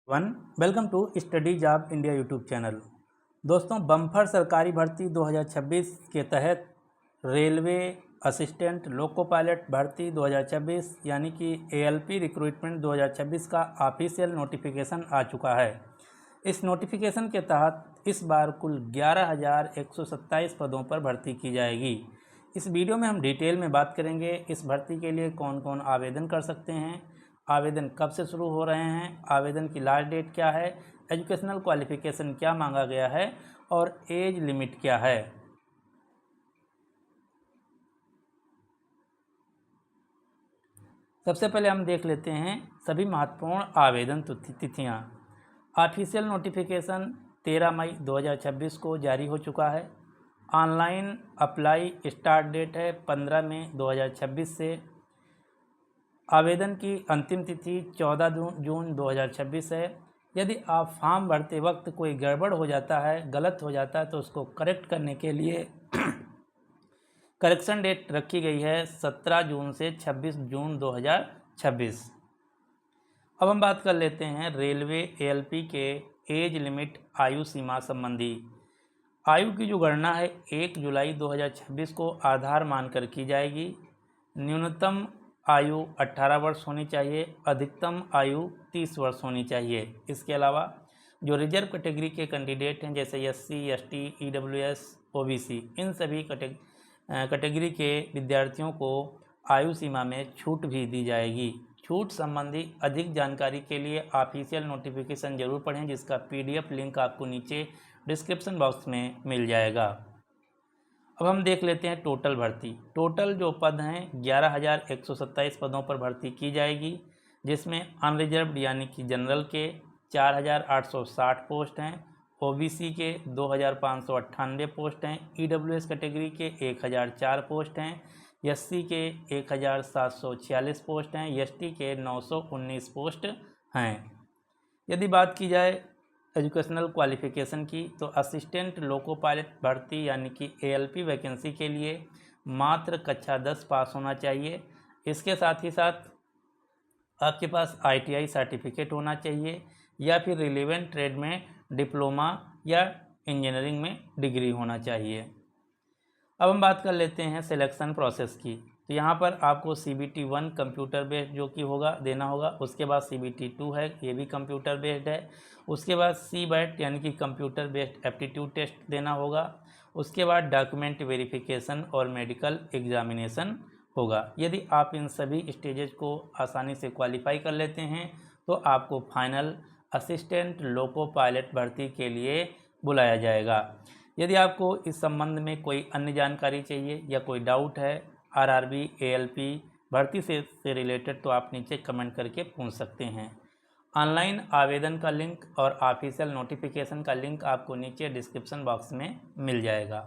One welcome to Study Job India YouTube channel. दोस्तों, bumper सरकारी भर्ती 2026 के तहत रेलवे असिस्टेंट लोको पायलट भर्ती 2026 यानी कि एएलपी रिक्रूटमेंट 2026 का ऑफिशियल नोटिफिकेशन आ चुका है। इस नोटिफिकेशन के तहत इस बार कुल 11,127 पदों पर भर्ती की जाएगी। इस वीडियो में हम डिटेल में बात करेंगे इस भर्ती के लिए कौन कौन आवेदन कर सकते हैं, आवेदन कब से शुरू हो रहे हैं, आवेदन की लास्ट डेट क्या है, एजुकेशनल क्वालिफिकेशन क्या मांगा गया है और एज लिमिट क्या है। सबसे पहले हम देख लेते हैं सभी महत्वपूर्ण आवेदन तिथियां। ऑफिशियल नोटिफिकेशन 13 मई 2026 को जारी हो चुका है। ऑनलाइन अप्लाई स्टार्ट डेट है 15 मई 2026 से। आवेदन की अंतिम तिथि 14 जून 2026 है। यदि आप फॉर्म भरते वक्त कोई गड़बड़ हो जाता है, गलत हो जाता है, तो उसको करेक्ट करने के लिए करेक्शन डेट रखी गई है 17 जून से 26 जून 2026। अब हम बात कर लेते हैं रेलवे एएलपी के एज लिमिट आयु सीमा संबंधी। आयु की जो गणना है 1 जुलाई 2026 को आधार मानकर की जाएगी। न्यूनतम आयु 18 वर्ष होनी चाहिए, अधिकतम आयु 30 वर्ष होनी चाहिए। इसके अलावा जो रिजर्व कैटेगरी के कैंडिडेट हैं जैसे एससी, एसटी, ईडब्ल्यूएस, ओबीसी, इन सभी कैटेगरी के विद्यार्थियों को आयु सीमा में छूट भी दी जाएगी। छूट संबंधी अधिक जानकारी के लिए ऑफिशियल नोटिफिकेशन जरूर पढ़ें, जिसका पीडीएफ लिंक आपको नीचे डिस्क्रिप्शन बॉक्स में मिल जाएगा। अब हम देख लेते हैं टोटल भर्ती। टोटल जो पद हैं 11,127 पदों पर भर्ती की जाएगी, जिसमें अनरिजर्व्ड यानी कि जनरल के 4,860 पोस्ट हैं, ओबीसी के 2,598 पोस्ट हैं, ईडब्ल्यूएस कैटेगरी के 1,004 पोस्ट हैं, एससी के 1,746 पोस्ट हैं, एसटी के 919 पोस्ट हैं। यदि बात की जाए एजुकेशनल क्वालिफिकेशन की, तो असिस्टेंट लोको पायलट भर्ती यानी कि एएलपी वैकेंसी के लिए मात्र कक्षा 10 पास होना चाहिए। इसके साथ ही साथ आपके पास आईटीआई सर्टिफिकेट होना चाहिए या फिर रिलेवेंट ट्रेड में डिप्लोमा या इंजीनियरिंग में डिग्री होना चाहिए। अब हम बात कर लेते हैं सिलेक्शन प्रोसेस की। तो यहाँ पर आपको CBT 1 कंप्यूटर बेस्ड जो कि होगा देना होगा, उसके बाद CBT 2 है, ये भी कंप्यूटर बेस्ड है। उसके बाद CBAT यानी कि कंप्यूटर बेस्ड एप्टीट्यूड टेस्ट देना होगा। उसके बाद डॉक्यूमेंट वेरिफिकेशन और मेडिकल एग्जामिनेशन होगा। यदि आप इन सभी स्टेजेस को आसानी से क्वालिफाई कर लेते हैं तो आपको फाइनल असिस्टेंट लोको पायलट भर्ती के लिए बुलाया जाएगा। यदि आपको इस संबंध में कोई अन्य जानकारी चाहिए या कोई डाउट है आरआरबी एएलपी भर्ती से रिलेटेड, तो आप नीचे कमेंट करके पूछ सकते हैं। ऑनलाइन आवेदन का लिंक और ऑफिशियल नोटिफिकेशन का लिंक आपको नीचे डिस्क्रिप्शन बॉक्स में मिल जाएगा।